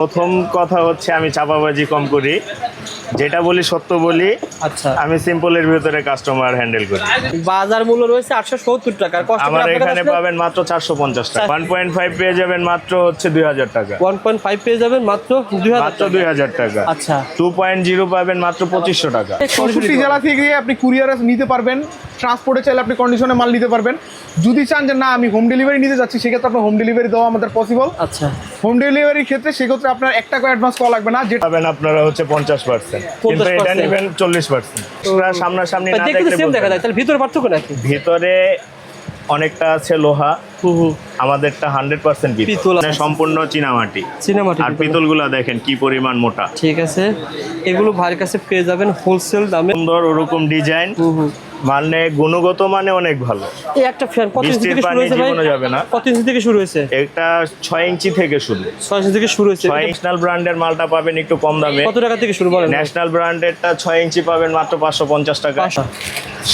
প্রথম কথা হচ্ছে আমি চাপাবাজি কম করি, যেটা বলি সত্য বলি। আচ্ছা, আমি সিম্পলের ভিতরে কাস্টমার হ্যান্ডেল করি। বাজার মূল্য রয়েছে 870 টাকা, আমার এখানে পাবেন মাত্র 450 টাকা। 1.5 পেয়ে যাবেন মাত্র হচ্ছে 2000 টাকা। 1.5 পেয়ে যাবেন মাত্র 2000 টাকা। আচ্ছা, 2.0 পাবেন মাত্র 2500 টাকা। 64 জেলা থেকে আপনি কুরিয়ারে নিতে পারবেন, ট্রান্সপোর্টে চাইলে আপনি কন্ডিশনে মাল নিতে পারবেন। যদি চান যে না আমি হোম ডেলিভারি নিতে যাচ্ছি, সেক্ষেত্রে আপনার হোম ডেলিভারি দেওয়া আমাদের পসিবল। আচ্ছা, হোম ডেলিভারির ক্ষেত্রে সেক্ষেত্রে আপনার 1 টাকা অ্যাডভান্স করা লাগবে না, যেটা পাবেন আপনারা হচ্ছে 50%, কিন্তু এটা নেবেন 40%। সামনাসামনি না দেখতে দেখলে সেম দেখা যায়, তাহলে ভিতরে পার্থক্য নাকি? ভিতরে অনেকটা আছে লোহা, আমাদেরটা 100% পিতল, মানে সম্পূর্ণ চীনামাটি। আর পিতলগুলো দেখেন কি পরিমাণ মোটা। ঠিক আছে, এগুলো ভাইয়ের কাছে পেয়ে যাবেন হোলসেল দামে। সুন্দর ওরকম ডিজাইন, মানে গুণগত মানে অনেক ভালো। এই একটা ফ্যান কত ইঞ্চি থেকে শুরু হয়েছে ভাই? যাবে না, কত ইঞ্চি থেকে শুরু হয়েছে? এটা 6 ইঞ্চি থেকে শুরু। 6 ইঞ্চি থেকে শুরু হয়েছে। ন্যাশনাল ব্র্যান্ডের মালটা পাবেন একটু কম দামে। কত টাকা থেকে শুরু বলেন? ন্যাশনাল ব্র্যান্ডেরটা 6 ইঞ্চি পাবেন মাত্র 550 টাকা।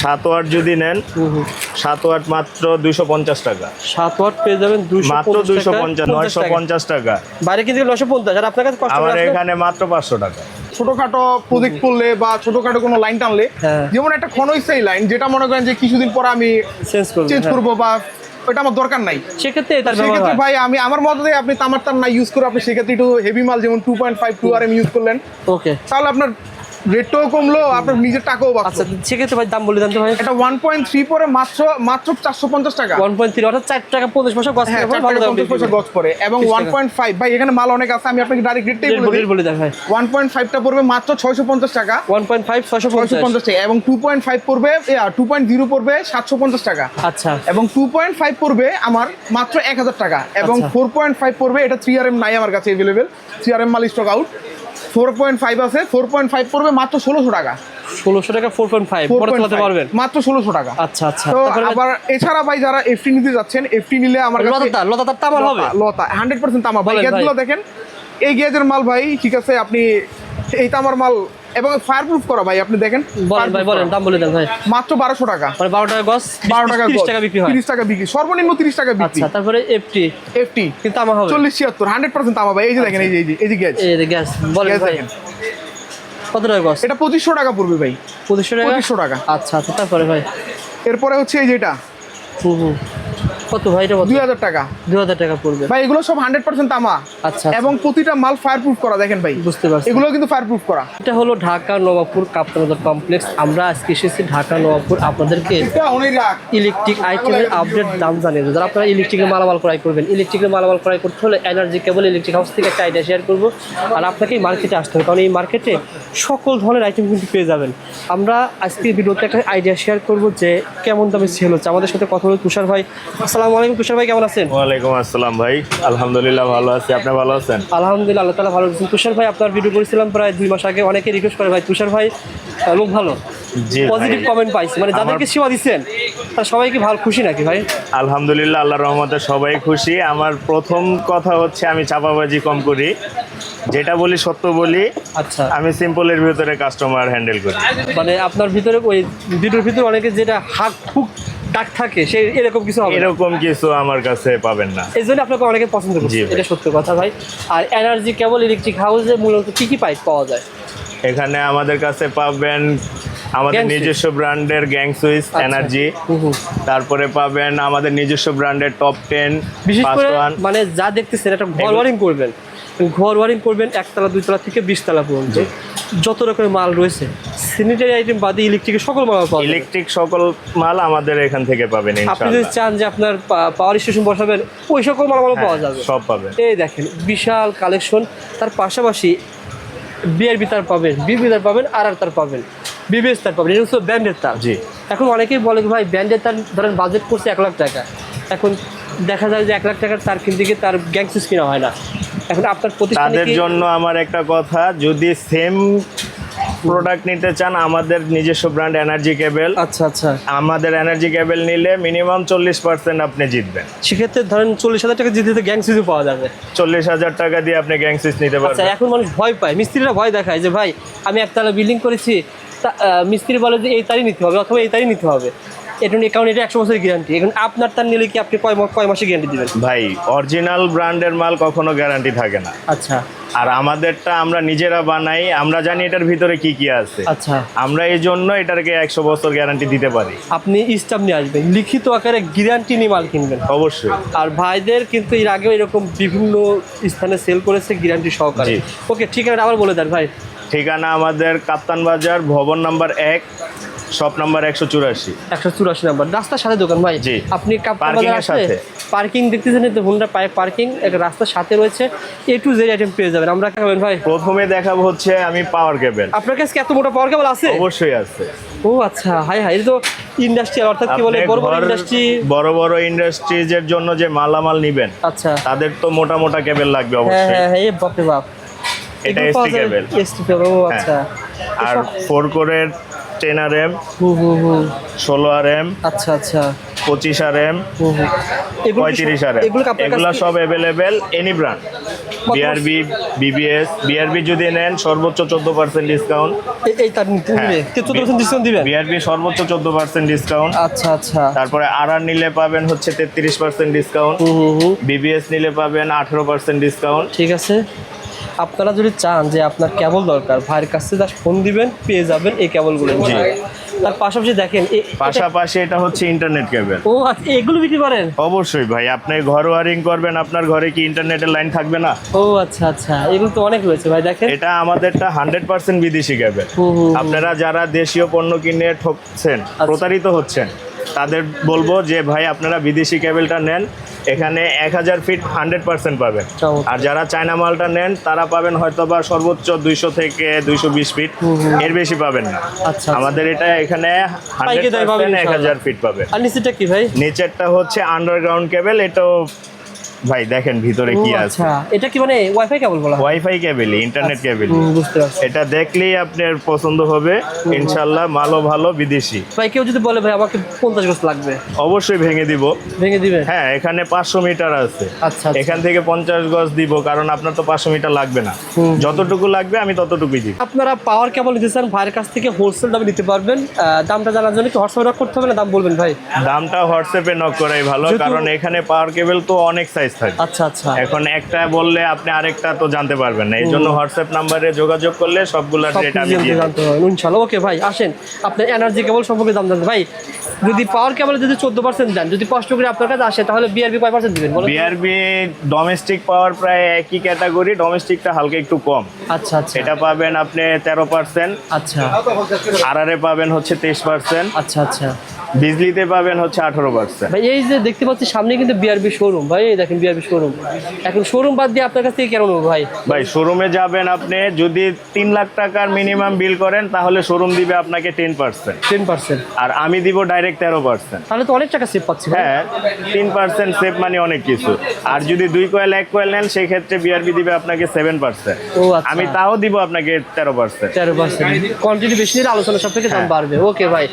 7 ওয়াট যদি নেন, 7 ওয়াট মাত্র 250 টাকা। 7 ওয়াট পেয়ে যাবেন মাত্র 250, 950 টাকা। বাইরে কিন্তু 950, আর আপনার কাছে আমার এখানে মাত্র 500 টাকা। ছোটখাটো প্রজেক্ট করলে বা ছোটখাটো কোনো লাইন টানলে, যেমন একটা ক্ষণস্থায়ী লাইন, যেটা মনে করেন যে কিছুদিন পর আমি চেঞ্জ করবো বা ওটা আমার দরকার নাই, সেক্ষেত্রে ভাই আমি আমার মতে আপনি তামার তার না ইউজ করে আপনি সেক্ষেত্রে একটু হেভি মাল যেমন 2.5 2RM ইউজ করলেন, ওকে, তাহলে আপনার রেটটাও কমলো, আপনার নিজের টাকাও বাঁচলো। আচ্ছা, সেক্ষেত্রে ভাই দাম বলে দেন তো ভাই। এটা 1.3 পরে মাত্র 450 টাকা। 1.3 অর্থাৎ 4 টাকা 50 পয়সা গজ হ্যাঁ, 4 টাকা 50 পয়সা গজ পড়ে। এবং 1.5 ভাই এখানে মাল অনেক আছে, আমি আপনাকে ডাইরেক্ট রেটটাই বলে দেন ভাই। 1.5 টা পড়বে মাত্র 650 টাকা। 1.5 650 টাকা। এবং 2.5 পড়বে 2.0 পড়বে 750 টাকা। আচ্ছা, এবং 2.5 পড়বে আমার মাত্র 1000 টাকা। এবং 4.5 পড়বে, এটা 3RM নাই আমার কাছে अवेलेबल, 3RM মাল স্টক আউট। 4.5 আছে, 4.5 পড়বে মাত্র 1600 টাকা। 1600 টাকা 4.5 পরে চালাতে পারবেন মাত্র 1600 টাকা। আচ্ছা আচ্ছা। তো আবার এছাড়া ভাই যারা এফটি নিতে যাচ্ছেন, এফটি নিলে আমার কাছে লতা তামাল হবে, লতা 100% তামা ভাই। গেজগুলো দেখেন, এই গেজের মাল ভাই, ঠিক আছে, আপনি এই তামার মাল এবং ফায়ারপ্রুফ করা ভাই, আপনি দেখেন। বলেন দাম বলে দেন ভাই। মাত্র 1200 টাকা। মানে 12 টাকা গজ, 12 টাকা, 30 টাকা বিক্রি হয়। 30 টাকা বিক্রি, সর্বনিম্ন 30 টাকা বিক্রি। আচ্ছা, তারপরে এফটি কিন্তু তামা হবে 40 76 100% তামা ভাই। এই যে দেখেন, এই যে গেজ, এই গ্যাস বলেন ভাই কত টাকা গজ? এটা 2500 টাকা পড়বে ভাই। 2500 টাকা। আচ্ছা আচ্ছা, তারপরে ভাই এরপরে হচ্ছে এই যেটা কত ভাই? এটা 2000 টাকা। 2000 টাকা পড়বে ভাই। এগুলো সব 100% তামা। আচ্ছা, এবং প্রতিটা মাল ফায়ারপ্রুফ করা, দেখেন ভাই, বুঝতে পারছি। এগুলো কিন্তু ফায়ারপ্রুফ করা। এটা হলো ঢাকা নবাবপুর কাপ্তানগর কমপ্লেক্স। আমরা আজকে এসেছি ঢাকা নবাবপুর আপনাদেরকে ইলেকট্রিক আইটেমের আপডেট দাম জানিয়ে দেবো। যারা আপনারা ইলেকট্রিকের মালামাল ক্রয় করবেন, ইলেকট্রিকের মালামাল ক্রয় করতে হলে এনার্জি কেবল ইলেকট্রিক হাউস থেকে একটা আইডিয়া শেয়ার করবো। আর আপনাকে এই মার্কেটে আসতে হবে, কারণ এই মার্কেটে সকল ধরনের আইটেম কিন্তু পেয়ে যাবেন। আমরা আজকে ভিডিওতে একটা আইডিয়া শেয়ার করবো যে কেমন দামে সেল হচ্ছে। আমাদের সাথে কথা হলো তুষার ভাই। আসসালামু আলাইকুম তুষার ভাই, কেমন আছেন? ওয়ালাইকুম আসসালাম ভাই, আলহামদুলিল্লাহ ভালো আছি। আপনি ভালো আছেন? আলহামদুলিল্লাহ, আল্লাহ তাআলা ভালো আছেন। তুষার ভাই আপনার ভিডিও করেছিলাম প্রায় 2 মাস আগে, অনেকে রিকোয়েস্ট করে ভাই তুষার ভাই লোক ভালো, পজিটিভ কমেন্ট পাইছি, মানে যাদেরকে সেবা দিচ্ছেন তারা সবাই কি ভালো খুশি নাকি ভাই? আলহামদুলিল্লাহ, আল্লাহর রহমতে সবাই খুশি। আমার প্রথম কথা হচ্ছে আমি চাপাবাজি কম করি, যেটা বলি সত্য বলি। আচ্ছা, আমি সিম্পলের ভিতরে কাস্টমার হ্যান্ডেল করি। মানে আপনার ভিতরে ওই ভিডিওর ভিতরে অনেকে যেটা হাক হুক ডাক থাকে, সেই এরকম কিছু হবে? এরকম কিছু আমার কাছে পাবেন না, এই জন্য আপনাকে অনেকে পছন্দ করছে, এটা সত্য কথা ভাই। আর এনার্জি কেবল ইলেকট্রিক হাউসে মূলত কি কি পাইপ পাওয়া যায়? এখানে আমাদের কাছে পাবেন আমাদের নিজস্ব ব্র্যান্ডের গ্যাং সুইচ এনার্জি, তারপরে পাবেন আমাদের নিজস্ব ব্র্যান্ডের টপ 10। বিশেষ করে মানে যা দেখতেছেন এটা ঘর ওয়ারিং করবেন, ঘর ওয়ারিং করবেন 1 তলা 2 তলা থেকে 20 তলা পর্যন্ত যত রকমের মাল রয়েছে, স্যানিটারি আইটেম বাদে ইলেকট্রিকের সকল মাল পাবেন। ইলেকট্রিক সকল মাল আমাদের এখান থেকে পাবেন ইনশাআল্লাহ। আপনি যদি চান যে আপনার পাওয়ার স্টেশন বসাবেন, ওই সকল মাল পাওয়া যাবে, সব পাবেন। এই দেখেন বিশাল কালেকশন। তার পাশাপাশি বিআরবি তার পাবেন, বিবি তার পাবেন, আর তার পাবেন, বিবিএস তার পাবেন। এটা হচ্ছে ব্র্যান্ডের তার। জি, এখন অনেকেই বলে ভাই ব্র্যান্ডের তার ধরেন বাজেট করছে 1 লাখ টাকা, এখন দেখা যায় যে 1 লাখ টাকার তার কিনতে গিয়ে তার গ্যাং সুইচ কিনা হয় না। এখন আপনার তাদের জন্য আমার একটা কথা, যদি সেম প্রোডাক্ট নিতে চান, আমাদের নিজস্ব ব্র্যান্ড এনার্জি কেবল। আচ্ছা আচ্ছা, আমাদের এনার্জি কেবল নিলে মিনিমাম 40% আপনি জিতবেন। সেক্ষেত্রে ধরেন 40,000 টাকা জিতে গ্যাং সুইচও পাওয়া যাবে। 40,000 টাকা দিয়ে আপনি গ্যাং সুইচ নিতে আচ্ছা, পারবেন। এখন মানুষ ভয় পায়, মিস্ত্রিরা ভয় দেখায় যে ভাই আমি একতলা বিল্ডিং করেছি, মিস্ত্রি বলে যে এই তারই নিতে হবে অথবা এই তারই নিতে হবে। এটা কারণ এটা 100 বছরের গ্যারান্টি। এখন আপনার তার নিলে কি আপনি কয় মাসে গ্যারান্টি দিবেন? ভাই অরিজিনাল ব্র্যান্ডের মাল কখনো গ্যারান্টি থাকে না। আচ্ছা। আর আমাদেরটা আমরা নিজেরা বানাই, আমরা জানি এটার ভিতরে কি কি আছে। আচ্ছা। আমরা এই জন্য এটাকে 100 বছর গ্যারান্টি দিতে পারি। আপনি স্টাম্প নিয়ে আসবেন, লিখিত আকারে গ্যারান্টি নিয়ে মাল কিনবেন অবশ্যই। আর ভাইদের কিন্তু এর আগেও এরকম বিভিন্ন স্থানে সেল করেছে গ্যারান্টি সহকারে। ওকে, ঠিকানাটা আবার বলে দেন ভাই। ঠিকানা আমাদের কাপ্তান বাজার, ভবন নাম্বার 1, শপ নাম্বার 184। 184 নাম্বার, রাস্তার সাথে দোকান ভাই। জি। আপনি কাপ্তান Parking বাজার এর সাথে। পার্কিং দেখতেছেন, তো হোন্ডা পার্কিং এক রাস্তার সাথে রয়েছে, A to Z আইটেম পেয়ে যাবেন। আমরা খাবেন ভাই, প্রথমে দেখাবো হচ্ছে আমি পাওয়ার কেবল। আপনার কাছে কি এত মোটা পাওয়ার কেবল আছে? অবশ্যই আছে। ও আচ্ছা, হাই হাই, এটা তো ইন্ডাস্ট্রিয়াল, অর্থাৎ কি বলে বড় বড় ইন্ডাস্ট্রি, বড় বড় ইন্ডাস্ট্রিজের জন্য যে মালামাল নিবেন, আচ্ছা, তাদের তো মোটা মোটা কেবল লাগবে হ্যাঁ অবশ্যই। হ্যাঁ হ্যাঁ, এই বাপরে বাপ, এটা এসটি কেবল। এসটি কেবল, ও আচ্ছা। আর 4 কোরের 10 RM, হুম হুম হুম, 16 RM, আচ্ছা আচ্ছা, 25 RM, হুম হুম। 35 RM, এগুলো সব available any brand. BRB, BBS, BRB যদি নেন সর্বোচ্চ 14% ডিসকাউন্ট। এই তার নিতে নিবে 14% ডিসকাউন্ট দিবেন? বিআরবি সর্বোচ্চ 14% ডিসকাউন্ট। আচ্ছা আচ্ছা। তারপরে আরআর নিলে পাবেন হচ্ছে 33% ডিসকাউন্ট। বিবিএস নিলে পাবেন 18% ডিসকাউন্ট। ঠিক আছে, আপনারা যদি চান যে আপনার কেবল দরকার, ভাইয়ের কাছে জাস্ট ফোন দিবেন, পেয়ে যাবেন এই কেবলগুলো। তার পাশাপাশি দেখেন পাশাপাশি এটা হচ্ছে ইন্টারনেট কেবল। ও আচ্ছা, এগুলো বিক্রি করেন? অবশ্যই ভাই, আপনি ঘর ওয়ারিং করবেন, আপনার ঘরে কি ইন্টারনেটের লাইন থাকবে না? ও আচ্ছা আচ্ছা, এগুলো তো অনেক রয়েছে ভাই। দেখেন এটা আমাদেরটা 100% বিদেশি কেবল। আপনারা যারা দেশীয় পণ্য কিনে ঠকছেন, প্রতারিত হচ্ছেন, তাদের বলবো যে ভাই আপনারা বিদেশি কেবলটা নেন, এখানে 1000 ফিট 100% পাবেন। আর যারা চায়না মালটা নেন তারা পাবেন হয়তোবা সর্বোচ্চ 200 থেকে 220 ফিট, এর বেশি পাবেন না। আচ্ছা, আমাদের এটা এখানে 100% 1000 ফিট পাবে। আর নিচেরটা কি ভাই? নিচেরটা হচ্ছে আন্ডারগ্রাউন্ড কেবল। এটাও ভাই দেখেন ভিতরে কি আছে। আচ্ছা, এটা কি মানে ওয়াইফাই কেবল বলা হয়? ওয়াইফাই কেবল, ইন্টারনেট কেবল। বুঝতে পারছি। এটা দেখলেই আপনার পছন্দ হবে ইনশাআল্লাহ। মালও ভালো, বিদেশি। ভাই কেউ যদি বলে ভাই আমাকে 50 গজ লাগবে, অবশ্যই ভেঙে দিব। ভেঙে দিবেন? হ্যাঁ, এখানে 500 মিটার আছে। আচ্ছা, এখান থেকে 50 গজ দিব, কারণ আপনার তো 500 মিটার লাগবে না। যতটুকু লাগবে আমি ততটুকুই দিব। আপনারা পাওয়ার কেবল নিতে চান, ভাইয়ের কাছ থেকে হোলসেল দামে নিতে পারবেন। দামটা জানার জন্য কি হোয়াটসঅ্যাপে নক করতে হবে না দাম বলবেন ভাই? দামটা হোয়াটসঅ্যাপে নক করাই ভালো, কারণ এখানে পাওয়ার কেবল তো অনেক সাইজ থাকে। আচ্ছা আচ্ছা। এখন একটা বললে আপনি আরেকটা তো জানতে পারবেন না, এই জন্য হোয়াটসঅ্যাপ নাম্বারে যোগাযোগ করলে সবগুলোর রেট আমি দিয়ে জানতে পারবেন ইনশাআল্লাহ। ওকে ভাই, আসেন আপনার এনার্জি কেবল সম্পর্কে দাম জানতে। ভাই যদি পাওয়ার কেবলে যদি 14% দেন, যদি কষ্ট করে আপনার কাছে আসে, তাহলে বিআরবি কয় পার্সেন্ট দিবেন বলুন? বিআরবি ডোমেস্টিক পাওয়ার প্রায় একই ক্যাটাগরি, ডোমেস্টিকটা হালকা একটু কম। আচ্ছা আচ্ছা। এটা পাবেন আপনি 13%। আচ্ছা। আরআরে পাবেন হচ্ছে 23%। আচ্ছা আচ্ছা। বিজলিতে পাবেন হচ্ছে 18%। ভাই এই যে দেখতে পাচ্ছি সামনে কিন্তু বিআরবি শোরুম, ভাই এই দেখেন বিআরবি শোরুম। এখন শোরুম বাদ দিয়ে আপনার কাছ থেকে কেন নেবো ভাই? ভাই শোরুমে যাবেন আপনি, যদি 3 লাখ টাকার মিনিমাম বিল করেন তাহলে শোরুম দিবে আপনাকে 10%। 10%? আর আমি দিব ডাইরেক্ট 13%। তাহলে তো অনেক টাকা সেভ পাচ্ছি। হ্যাঁ, 3% সেভ মানে অনেক কিছু। আর যদি 2 কয়েল 1 কয়েল নেন সেই ক্ষেত্রে বিআরবি দিবে আপনাকে 7%। ও আচ্ছা। আমি তাও দিব আপনাকে 13%। 13%। কোয়ান্টিটি বেশি নিলে আলোচনা সব থেকে দাম বাড়বে। ওকে ভাই,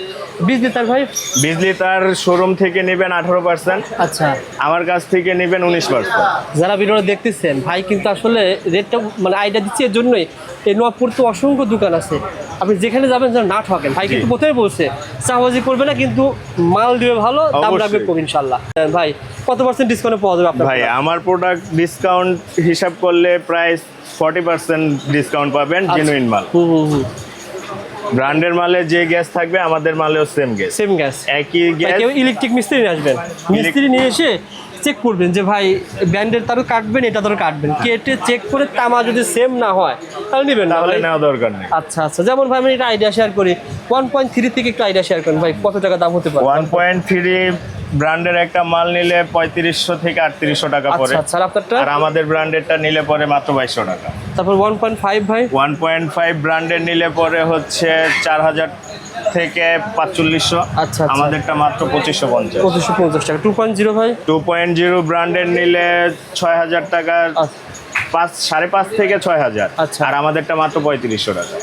বিজলি তার ভাই? বিজলি তার শোরুম থেকে নেবেন 18%। আচ্ছা। আমার কাছ থেকে নেবেন 19%। যারা ভিডিওটা দেখতেছেন, ভাই কিন্তু আসলে রেটটা মানে আইডিয়া দিচ্ছে এর জন্যই। এই নবাবপুর তো অসংখ্য দোকান আছে, আপনি যেখানে যাবেন যেন না ঠকেন। ভাই কিন্তু প্রথমে বলছে চাওয়াজি করবে না, কিন্তু মাল দিবে ভালো, দাম রাখবে কম ইনশাল্লাহ। ভাই কত পার্সেন্ট ডিসকাউন্টে পাওয়া যাবে আপনার? ভাই আমার প্রোডাক্ট ডিসকাউন্ট হিসাব করলে প্রায় 40% ডিসকাউন্ট পাবেন, জেনুইন মাল। ব্র্যান্ডের মালে যে গ্যাস থাকবে আমাদের মালেও সেম গ্যাস। সেম গ্যাস, একই গ্যাস। কেউ ইলেকট্রিক মিস্ত্রি নিয়ে আসবেন, মিস্ত্রি নিয়ে এসে চেক করবেন যে ভাই ব্র্যান্ডের তারও কাটবেন, এটা তারও কাটবেন, কেটে চেক করে তামা যদি সেম না হয় তাহলে নেবেন, তাহলে নেওয়া দরকার নেই। আচ্ছা আচ্ছা। যেমন ভাই আমি একটা আইডিয়া শেয়ার করি, 1.3 থেকে একটু আইডিয়া শেয়ার করেন ভাই, কত টাকা দাম হতে পারে? 1.3 ব্র্যান্ডের একটা মাল নিলে 3500 থেকে 3800 টাকা পড়ে। আচ্ছা। আপনারটা? আর আমাদের ব্র্যান্ডেরটা নিলে পরে মাত্র 2200 টাকা। তারপর 1.5 ভাই? 1.5 ব্র্যান্ডের নিলে পরে হচ্ছে 4000 থেকে 4500। আচ্ছা। আমাদেরটা মাত্র 2550। 2550 টাকা। 2.0 ভাই? 2.0 ব্র্যান্ডের নিলে 6000 টাকা, 5.5 থেকে 6000। আচ্ছা। আর আমাদেরটা মাত্র 3500 টাকা।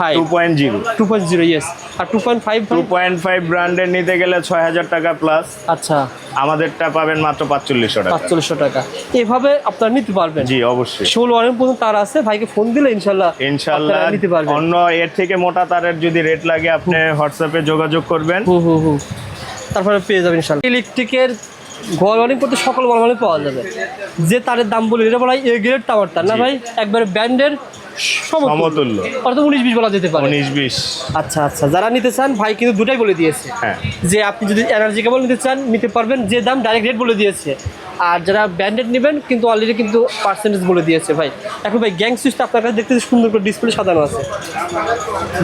2.5 2.0 ইয়েস আর 2.5 2.5 ব্র্যান্ডের নিতে গেলে 6000 টাকা প্লাস। আচ্ছা আমাদেরটা পাবেন মাত্র 4500 টাকা। 4500 টাকা এভাবে আপনারা নিতে পারবেন। জি অবশ্যই 16 ওয়ারের পর্যন্ত তার আছে, ভাইকে ফোন দিলে ইনশাআল্লাহ আপনারা নিতে পারবেন। অন্য এর থেকে মোটা তারের যদি রেট লাগে আপনি হোয়াটসঅ্যাপে যোগাযোগ করবেন, তারপরে পেয়ে যাবেন ইনশাআল্লাহ। ইলেকট্রিকের ঘর ওয়ারিং করতে সকল মাল পাওয়া যাবে। যে তারের দাম বলি এটা বলা হয় এ গ্রেড টাওয়ার তার না ভাই, একবারে ব্র্যান্ডের সমতুল্য, অর্থাৎ 19-20 বলা যেতে পারে। 19-20 আচ্ছা আচ্ছা, যারা নিতে চান ভাই কিন্তু দুটাই বলে দিয়েছে যে আপনি যদি এনার্জি কেবল নিতে চান নিতে পারবেন, যে দাম ডাইরেক্ট রেট বলে দিয়েছে। আর যারা ব্র্যান্ডেড নেবেন কিন্তু অলরেডি কিন্তু পার্সেন্টেজ বলে দিয়েছে ভাই। এখন ভাই গ্যাং সুইচটা আপনার কাছে দেখতে সুন্দর করে ডিসপ্লে সাজানো আছে,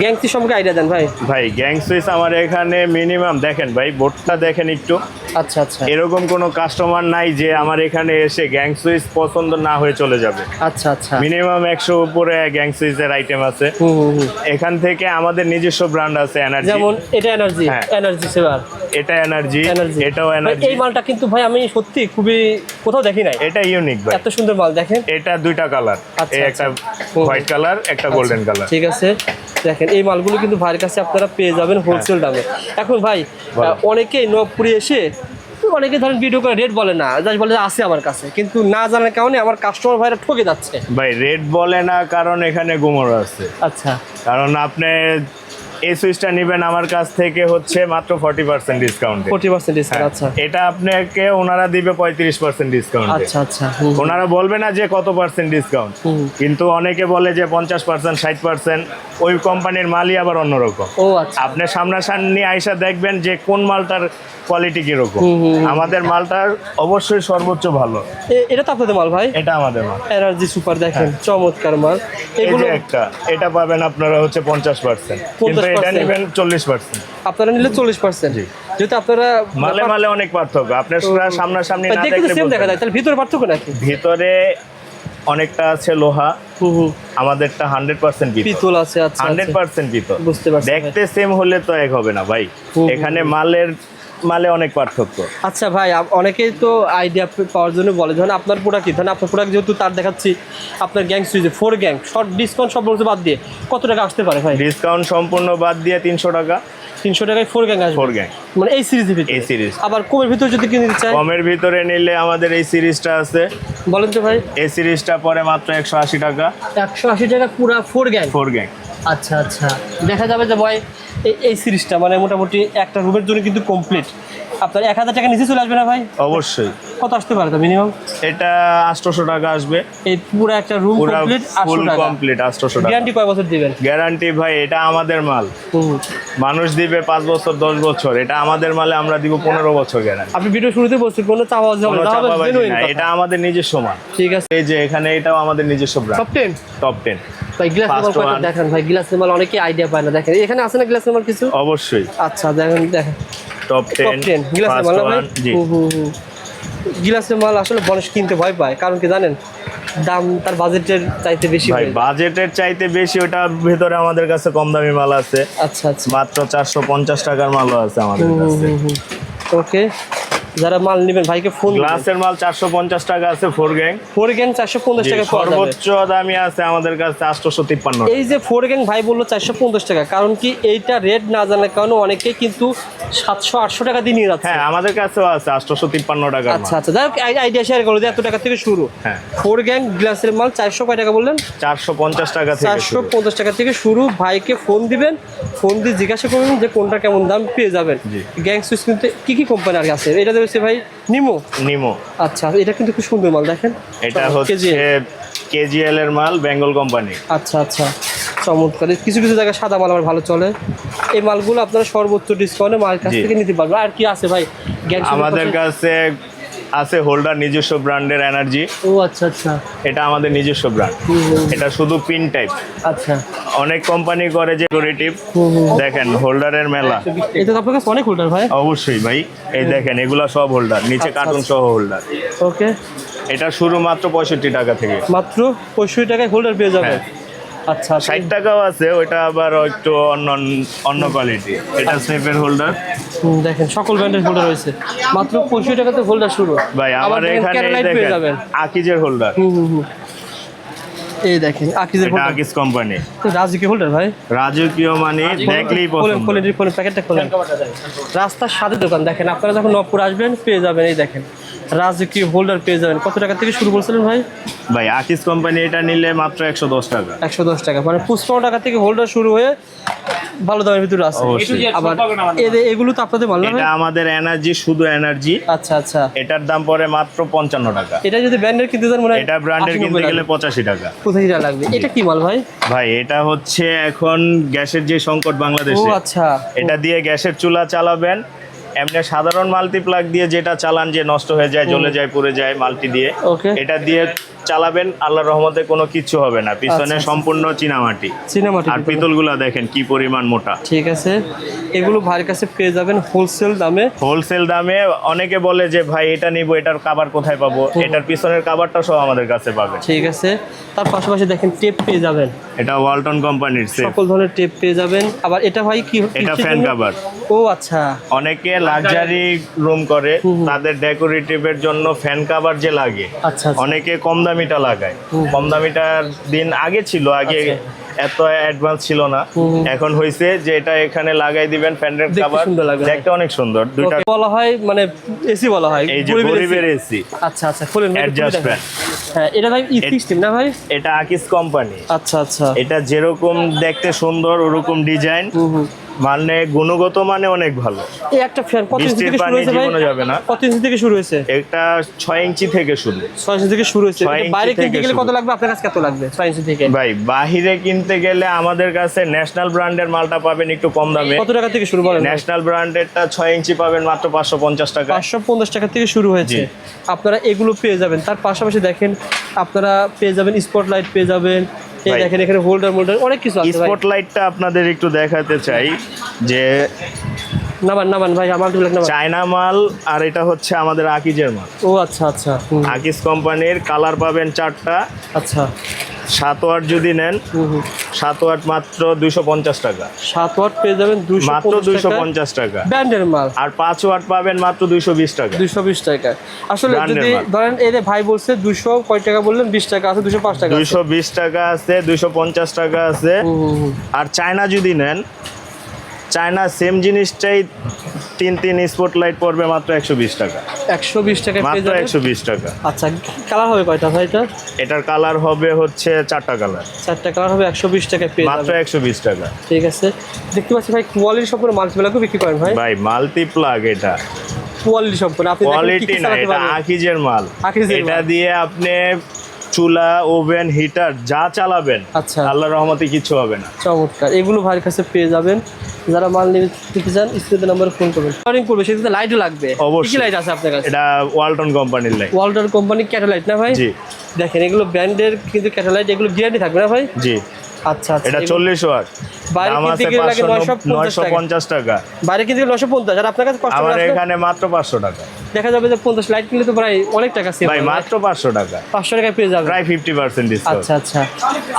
গ্যাং সুইচ সম্পর্কে আইডিয়া দেন ভাই। ভাই গ্যাং সুইচ আমার এখানে মিনিমাম দেখেন ভাই, বোর্ডটা দেখেন একটু। আচ্ছা আচ্ছা, এরকম কোনো কাস্টমার নাই যে আমার এখানে এসে গ্যাং সুইচ পছন্দ না হয়ে চলে যাবে। আচ্ছা আচ্ছা, মিনিমাম 100 উপরে গ্যাং সুইচের আইটেম আছে। এখান থেকে আমাদের নিজস্ব ব্র্যান্ড আছে এনার্জি, যেমন এটা এনার্জি, এনার্জি সেভার, এটা এনার্জি, এটাও এনার্জি। এই মালটা কিন্তু ভাই আমি সত্যি খুবই কোথাও দেখি নাই, এটা ইউনিক ভাই, এত সুন্দর মাল দেখেন। এটা দুইটা কালার, একটা হোয়াইট কালার একটা গোল্ডেন কালার। ঠিক আছে, দেখেন এই মালগুলো কিন্তু ভাইয়ের কাছে আপনারা পেয়ে যাবেন হোলসেল দামে। এখন ভাই অনেকেই নবপুরে এসে অনেকে ধরেন ভিডিও করে রেট বলে না, জাস্ট বলে আছে আমার কাছে, কিন্তু না জানার কারণে আমার কাস্টমার ভাইরা ঠকে যাচ্ছে। ভাই রেট বলে না কারণ এখানে গুমর আছে। আচ্ছা, কারণ আপনি এই সুইচটা নেবেন আমার কাছ থেকে হচ্ছে মাত্র 40% ডিসকাউন্ট। 40% ডিসকাউন্ট, আচ্ছা। এটা আপনাকে ওনারা দিবে 35% ডিসকাউন্ট। আচ্ছা আচ্ছা, ওনারা বলবে না যে কত পার্সেন্ট ডিসকাউন্ট, কিন্তু অনেকে বলে যে 50% 60%। ওই কোম্পানির মালই আবার অন্যরকম। ও আচ্ছা, আপনি সামনাসামনি আইসা দেখবেন যে কোন মালটার কোয়ালিটি কিরকম। আমাদের মালটার অবশ্যই সর্বোচ্চ ভালো। এটা তো আপনাদের মাল ভাই? এটা আমাদের মাল, এনার্জি সুপার, দেখেন চমৎকার মাল। এগুলো একটা, এটা পাবেন আপনারা হচ্ছে 50%, কিন্তু এটা নেবেন 40%। আপনারা নিলে 40%। যেহেতু আপনারা মালে মালে অনেক পার্থক্য, আপনার সামনাসামনি না দেখলে সেম দেখা দেখলে যায়, তাহলে ভিতরে পার্থক্য নাকি? ভিতরে অনেকটা আছে লোহা, আমাদেরটা 100% পিতল আছে। আচ্ছা, 100% পিতল। বুঝতে পারছি, দেখতে সেম হলে তো এক হবে না ভাই, এখানে মালে অনেক পার্থক্য। আচ্ছা ভাই, অনেকেই তো আইডিয়া পাওয়ার জন্য বলে, ধরেন আপনার প্রোডাক্ট কি, ধরেন আপনার প্রোডাক্ট যেহেতু তার দেখাচ্ছি আপনার গ্যাং সুইচে 4 গ্যাং, শর্ট ডিসকাউন্ট সব বলতে বাদ দিয়ে কত টাকা আসতে পারে ভাই? ডিসকাউন্ট সম্পূর্ণ বাদ দিয়ে 300 টাকা। 300 টাকায় 4 গ্যাং আসবে? 4 গ্যাং মানে এই সিরিজের ভিতরে? এই সিরিজ। আবার কমের ভিতরে যদি কিনে নিতে চাই? কমের ভিতরে নিলে আমাদের এই সিরিজটা আছে, বলেন তো ভাই। এই সিরিজটা পরে মাত্র 180 টাকা। 180 টাকা পুরা 4 গ্যাং? 4 গ্যাং। আচ্ছা আচ্ছা, দেখা যাবে যে ভাই এই সিরিজটা মানে মোটামুটি একটা রুমের জন্য কিন্তু কমপ্লিট আপনার 1000 টাকা নিচে চলে আসবে না ভাই? অবশ্যই। কত আসতে পারে তো মিনিমাম? এটা 800 টাকা আসবে। এই পুরো একটা রুম কমপ্লিট 800 টাকা? কমপ্লিট 800 টাকা। গ্যারান্টি কয় বছর দিবেন? গ্যারান্টি ভাই এটা আমাদের মাল, মানুষ দিবে 5 বছর 10 বছর, এটা আমাদের মালে আমরা দিব 15 বছর গ্যারান্টি। আপনি ভিডিও শুরুতে বলছেন কোনো চাপাবাজি হবে না, এটা আমাদের নিজস্ব মাল। ঠিক আছে, এই যে এখানে এটাও আমাদের নিজস্ব ব্র্যান্ড। টপ 10 ভাই। গ্লাসের মাল কয়টা দেখেন ভাই, গ্লাসের মাল অনেকেই আইডিয়া পায় না, দেখেন এখানে আছে না গ্লাসের মাল কিছু? অবশ্যই। আচ্ছা দেখেন টপ 10 গ্লাসের মাল ভাই। গ্লাসের মাল আসলে মানুষ কিনতে ভয় পায়, কারণ কি জানেন? দাম তার বাজেটের চাইতে বেশি ভাই, বাজেটের চাইতে বেশি। ওটার ভিতরে আমাদের কাছে কম দামি মাল আছে। আচ্ছা আচ্ছা, মাত্র 450 টাকার মালও আছে আমাদের কাছে। ওকে, যারা মাল নেবেন ভাইকে ফোন। গ্লাসের মাল 450 টাকা আছে 4 গ্যাং। 4 গ্যাং 450 টাকা পাওয়া যাবে। সর্বোচ্চ দামি আছে আমাদের কাছে 853। এই যে 4 গ্যাং ভাই বললো 450 টাকা, কারণ কি এইটা রেট না জানার কারণে অনেকেই কিন্তু 700-800 টাকা দিয়ে নিয়ে যাচ্ছে। হ্যাঁ, আমাদের কাছেও আছে 853 টাকা। আচ্ছা আচ্ছা, যাই হোক আইডিয়া শেয়ার করো যে এত টাকা থেকে শুরু। হ্যাঁ, 4 গ্যাং গ্লাসের মাল 400 কয় টাকা বললেন? 450 টাকা থেকে। 450 টাকা থেকে শুরু। ভাইকে ফোন দিবেন, ফোন দিয়ে জিজ্ঞাসা করবেন যে কোনটা কেমন দাম পেয়ে যাবেন। গ্যাং সুইচ কিন্তু কি কোম্পানি আর আছে? এটা হচ্ছে ভাই নিমো। আচ্ছা, এটা কিন্তু খুব সুন্দর মাল, দেখেন এটা হচ্ছে কেজিএল এর মাল, বেঙ্গল কোম্পানি। আচ্ছা আচ্ছা, চমৎকার। কিছু কিছু জায়গায় সাদা মাল আবার ভালো চলে। এই মালগুলো আপনারা সর্বোচ্চ ডিসকাউন্টে মাল কাছ থেকে নিতে পারবেন। আর কি আছে ভাই? আমাদের কাছে আছে হোল্ডার, নিজস্ব ব্র্যান্ডের এনার্জি। ও আচ্ছা আচ্ছা, এটা আমাদের নিজস্ব ব্র্যান্ড। এটা শুধু পিন টাইপ। আচ্ছা, অনেক কোম্পানি করে যে ডেকোরেটিভ। দেখেন হোল্ডারের মেলা। এটা তো আপনার কাছে অনেক হোল্ডার ভাই? অবশ্যই ভাই, এই দেখেন এগুলা সব হোল্ডার, নিচে কার্টুন সহ হোল্ডার। ওকে, এটা শুরু মাত্র 65 টাকা থেকে। মাত্র 65 টাকায় হোল্ডার পেয়ে যাবেন। আচ্ছা, 60 টাকাও আছে, ওইটা আবার একটু অন্য কোয়ালিটি। এটা সেফের হোল্ডার। দেখেন সকল ব্র্যান্ডের হোল্ডার রয়েছে, মাত্র 65 টাকাতে হোল্ডার শুরু ভাই। আমার এখানে দেখেন আকিজের হোল্ডার। এই দেখেন আকিজের এটা আকিজ কোম্পানি। রাজকীয় হোল্ডার ভাই, রাজকীয় মানে দেখলেই পছন্দ। ফোনের প্যাকেটটা খোলেন। রাস্তার সাথে দোকান দেখেন, আপনারা যখন নবপুর আসবেন পেয়ে যাবেন। এই দেখেন রাজকীয় হোল্ডার পেয়ে যাবেন। কত টাকা থেকে শুরু করছিলেন ভাই? ভাই আকিজ কোম্পানি এটা নিলে মাত্র 110 টাকা। 110 টাকা, মানে 55 টাকা থেকে হোল্ডার শুরু হয়ে ভালো দামের ভিতরে আছে। আবার এগুলো তো আপনাদের মাল না? এটা আমাদের এনার্জি, শুধু এনার্জি। আচ্ছা আচ্ছা, এটার দাম পড়ে মাত্র 55 টাকা। এটা যদি ব্র্যান্ডের কিনতে যান, মানে এটা ব্র্যান্ডের কিনতে গেলে 85 টাকা। 85 টাকা লাগবে। এটা কি মাল ভাই? ভাই এটা হচ্ছে এখন গ্যাসের যে সংকট ও বাংলাদেশে, আচ্ছা, এটা দিয়ে গ্যাসের চুলা চালাবেন। এমনি সাধারণ মাল্টি প্লাগ দিয়ে যেটা চালান যে নষ্ট হয়ে যায়, জ্বলে যায়, পুড়ে যায়, মাল্টি দিয়ে ওকে, এটা দিয়ে চালাবেন, আল্লাহর রহমতে কোনো কিচ্ছু হবে না। পিছনে সম্পূর্ণ চীনামাটি। আর পিতলগুলো দেখেন কি পরিমাণ মোটা। ঠিক আছে, এগুলো ভাইয়ের কাছে পেয়ে যাবেন হোলসেল দামে। হোলসেল দামে। অনেকে বলে যে ভাই এটা নিব, এটার কভার কোথায় পাবো? এটার পিছনের কভারটা সব আমাদের কাছে পাবে। ঠিক আছে, তার পাশাপাশি দেখেন টেপ পেয়ে যাবেন। এটা ওয়ালটন কোম্পানির সকল ধরনের টেপ পেয়ে যাবেন। আবার এটা ভাই কি? এটা ফ্যান কভার। ও আচ্ছা, অনেকে লাক্সারি রুম করে, তাদের ডেকোরেটিভের জন্য ফ্যান কভার যে লাগে, আচ্ছা, অনেকে কম দামিটা লাগায়। কম দামিটার দিন আগে ছিল, আগে এত অ্যাডভান্স ছিল না। এখন হয়েছে যে এটা এখানে লাগাই দিবেন, ফ্যানের কভার দেখতে অনেক সুন্দর। দুইটা বলা হয় মানে এসি বলা হয়, এই যে গরিবের এসি। আচ্ছা আচ্ছা, খুলেন অ্যাডজাস্ট ফ্যান। হ্যাঁ, এটা ভাই ই সিস্টেম না ভাই? এটা আকিজ কোম্পানি। আচ্ছা আচ্ছা, এটা যেরকম দেখতে সুন্দর ওরকম ডিজাইন, মানে গুণগত মানে অনেক ভালো। এই একটা ফ্যান কত ইঞ্চি থেকে শুরু হয়েছে ভাই? যাবে না। কত ইঞ্চি থেকে শুরু হয়েছে? এটা 6 ইঞ্চি থেকে শুরু। 6 ইঞ্চি থেকে শুরু হয়েছে। 6 ইঞ্চি বাইরে কিনতে থেকে গেলে কত শুরু। লাগবে? আপনার কাছে কত লাগবে 6 ইঞ্চি থেকে? ভাই বাহিরে কিনতে গেলে আমাদের কাছে ন্যাশনাল ব্র্যান্ডের মালটা পাবেন একটু কম দামে। কত টাকা থেকে শুরু করেন? ন্যাশনাল ব্র্যান্ডেরটা 6 ইঞ্চি পাবেন মাত্র 550 টাকা। 550 টাকা থেকে শুরু হয়েছে। আপনারা এগুলো পেয়ে যাবেন। তার পাশাপাশি দেখেন আপনারা পেয়ে যাবেন স্পটলাইট পেয়ে যাবেন। এই দেখেন এখানে হোল্ডার অনেক কিছু আছে। স্পটলাইটটা আপনাদের একটু দেখাতে চাই যে নামান ভাই, আমার চায়না মাল, আর এটা হচ্ছে আমাদের আকিজের মাল। ও আচ্ছা আচ্ছা, আকিজ কোম্পানির। কালার পাবেন 4টা। আচ্ছা, 7 ওয়াট যদি নেন, 7 ওয়াট মাত্র 250 টাকা। 7 ওয়াট পেয়ে যাবেন মাত্র 250 টাকা ব্র্যান্ডের মাল। আর 5 ওয়াট পাবেন মাত্র 220 টাকা। 220 টাকা। আসলে যদি ধরেন এই যে ভাই বলছে 200 কয় টাকা বললেন? 20 টাকা আছে, 205 টাকা, 220 টাকা আছে, 250 টাকা আছে। আর চায়না যদি নেন, চায়না সেম জিনিসটাই 3 স্পটলাইট পড়বে মাত্র 120 টাকা। 120 টাকা পেয়ে মাত্র যাবেন। 120 টাকা। আচ্ছা, কালার হবে কয়টা ভাই এটা? এটার কালার হবে হচ্ছে 4টা কালার। 4টা কালার হবে, 120 টাকা পেয়ে যাবেন। মাত্র 120 টাকা। ঠিক আছে, দেখতে পাচ্ছি ভাই কোয়ালিটি সম্পূর্ণ মাল্টিপ্লাগও বিক্রি করেন ভাই? ভাই মাল্টি প্লাগ, এটা কোয়ালিটি সম্পূর্ণ। আপনি কোয়ালিটি না, এটা আকিজের মাল। এটা দিয়ে আপনি চুলা, ওভেন, হিটার যা চালাবেন, আচ্ছা, আল্লাহর রহমতে কিছু হবে না। চমৎকার। এগুলো ভাইয়ের কাছে পেয়ে যাবেন। যারা মাল নিতে চান স্ক্রিনের নাম্বারে ফোন করবেন। ওয়ারিং করবে, সেটাতে লাইটও লাগবে। অবশ্যই। কি লাইট আছে আপনার কাছে? এটা ওয়ালটন কোম্পানির লাইট। ওয়ালটন কোম্পানি ক্যাটালাইট না ভাই? জি। দেখেন এগুলো ব্র্যান্ডের কিন্তু ক্যাটালাইট, এগুলো গ্যারান্টি থাকবে না ভাই? জি। আচ্ছা আচ্ছা, এটা 40 ওয়াট। বাইরে কিনতে গেলে লাগে 950 টাকা। বাইরে কিনতে গেলে 950, আর আপনার কাছে কষ্ট আমার এখানে মাত্র 500 টাকা। দেখা যাবে যে 50 লাইট কিনলে তো প্রায় অনেক টাকা সেভ। ভাই মাত্র 500 টাকা। 500 টাকায় পেয়ে যাবেন, প্রায় 50% ডিসকাউন্ট। আচ্ছা আচ্ছা।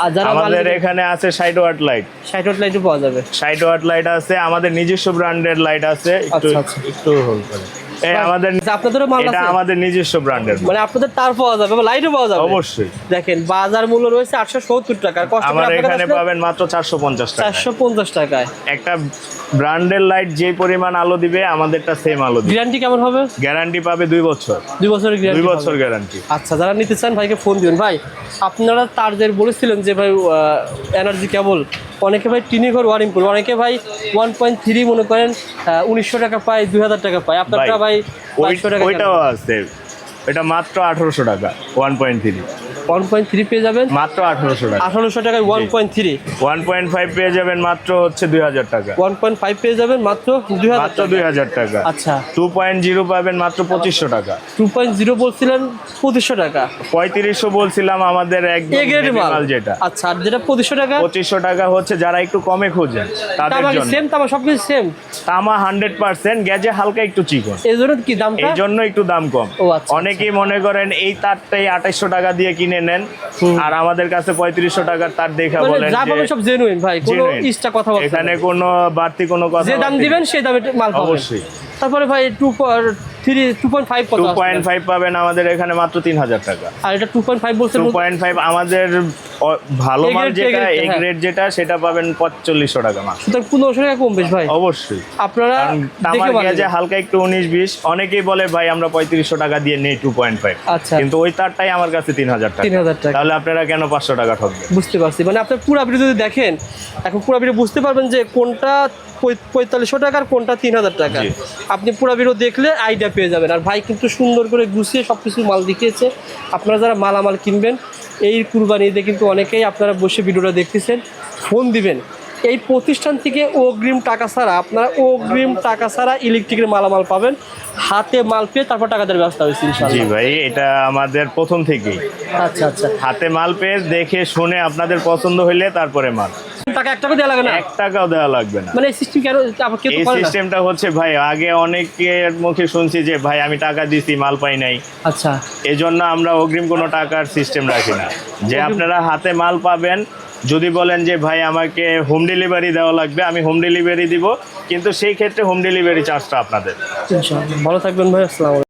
আর যারা আমাদের এখানে আছে 60 ওয়াট লাইট। 60 ওয়াট লাইটও পাওয়া যাবে। 60 ওয়াট লাইট আছে, আমাদের নিজস্ব ব্র্যান্ডের লাইট আছে। একটু হোল্ড করে। আমাদের আপনাদেরও মাল আছে? এটা আমাদের নিজস্ব ব্র্যান্ডের, মানে আপনাদের তার পাওয়া যাবে, লাইটও পাওয়া যাবে। অবশ্যই। দেখেন বাজার মূল্য রয়েছে 870 টাকা, কষ্ট করে আমাদের আপনারা এখানে পাবেন মাত্র 450 টাকা। 450 টাকায় একটা ব্র্যান্ডের লাইট যে পরিমাণ আলো দিবে, আমাদেরটা সেম আলো দিবে। গ্যারান্টি কেমন হবে? গ্যারান্টি পাবে 2 বছর। 2 বছরের গ্যারান্টি। 2 বছর গ্যারান্টি। আচ্ছা, যারা নিতে চান ভাইকে ফোন দিবেন। ভাই আপনারা তারদের বলেছিলেন যে ভাই এনার্জি কেবল, অনেকে ভাই টিনি ঘর ওয়ারিং করবে, অনেকে ভাই 1.3 মনে করেন 1900 টাকা পায়, 2000 টাকা পায়। আপনারা ভাই 2200 টাকা। ওইটাও আছে, এটা মাত্র 1800 টাকা। 1.3 পেয়ে যাবেন মাত্র 1800 টাকা। 1800 টাকায় 1.3। 1.5 পেয়ে যাবেন মাত্র হচ্ছে 2000 টাকা। 1.5 পেয়ে যাবেন মাত্র 2000 টাকা। আচ্ছা। 2.0 পাবেন মাত্র 2500 টাকা। 2.0 বলছিলেন 2500 টাকা। 3500 বলছিলাম আমাদের একদম মাল যেটা। আচ্ছা, আর যেটা 2500 টাকা? 2500 টাকা হচ্ছে যারা একটু কমে খোঁজেন তাদের জন্য। সেম তামা সবকিছু সেম। তামা 100%, গেজে হালকা একটু চিকন। এজন্য কি দামটা? এইজন্য একটু দাম কম। ও আচ্ছা। অনেকেই মনে করেন এই তারটাই 2800 টাকা দিয়ে কিনে নেন, আর আমাদের কাছে 3500 টাকার তার দেখা বলেন যা পাবেন সব জেনুইন ভাই, কোনো ইস্টা কথা বলছেন এখানে কোনো বাড়তি কোনো কথা। যে দাম দিবেন সেই দামে মাল পাবেন অবশ্যই। তারপরে ভাই 2.5 কত? 2.5 পাবেন আমাদের এখানে মাত্র 3000 টাকা। আর এটা 2.5 বলছেন? 2.5 আমাদের ভালো A মাল grade, যেটা A grade, এ হ্যাঁ। গ্রেড যেটা সেটা পাবেন 4500 টাকা মাত্র। সুতরাং 1500 টাকা কম বেশ ভাই। অবশ্যই, আপনারা কারণ দেখে তামার মাল গ্যাজে নেবেন। হালকা একটু 19-20 অনেকেই বলে ভাই আমরা 3500 টাকা দিয়ে নেই 2.5, আচ্ছা। কিন্তু ওই তারটাই আমার কাছে 3000 টাকা। 3000 টাকা। তাহলে আপনারা কেন 500 টাকা ঠকবেন? বুঝতে পারছি, মানে আপনার পুরো ভিডিও যদি দেখেন, এখন পুরো ভিডিও বুঝতে পারবেন যে কোনটা 4500 টাকা আর কোনটা 3000 টাকা। জি। আপনি পুরো ভিডিও দেখলে আইডিয়া পেয়ে যাবেন। আর ভাই কিন্তু সুন্দর করে গুছিয়ে সব কিছু মাল দেখিয়েছে। আপনারা যারা মালামাল কিনবেন এই কুরবানি ঈদে কিন্তু অনেকেই আপনারা বসে ভিডিওটা দেখতেছেন, ফোন দিবেন। এই প্রতিষ্ঠান থেকে অগ্রিম টাকা ছাড়া, আপনারা অগ্রিম টাকা ছাড়া ইলেকট্রিকের মালামাল পাবেন। হাতে মাল পেয়ে তারপর টাকা দেওয়ার ব্যবস্থা হয়েছে জি ইনশাআল্লাহ। ভাই, এটা আমাদের প্রথম থেকেই আচ্ছা আচ্ছা। হাতে মাল পেয়ে দেখে শুনে আপনাদের পছন্দ হইলে তারপরে মাল। টাকা 1 টাকা দেওয়া লাগে না, 1 টাকাও দেওয়া লাগবে না। মানে এই সিস্টেম কেন আবার কেউ তো এই করে না? সিস্টেমটা হচ্ছে ভাই, আগে অনেকের মুখে শুনছি যে ভাই আমি টাকা দিছি মাল পাই নাই। আচ্ছা। এই জন্য আমরা অগ্রিম কোনো টাকার সিস্টেম রাখি না, যে আপনারা হাতে মাল পাবেন। যদি বলেন যে ভাই আমাকে হোম ডেলিভারি দেওয়া লাগবে, আমি হোম ডেলিভারি দিব, কিন্তু সেই ক্ষেত্রে হোম ডেলিভারি চার্জটা আপনাদের। ইনশাআল্লাহ। ভালো থাকবেন ভাই, আসসালামু আলাইকুম।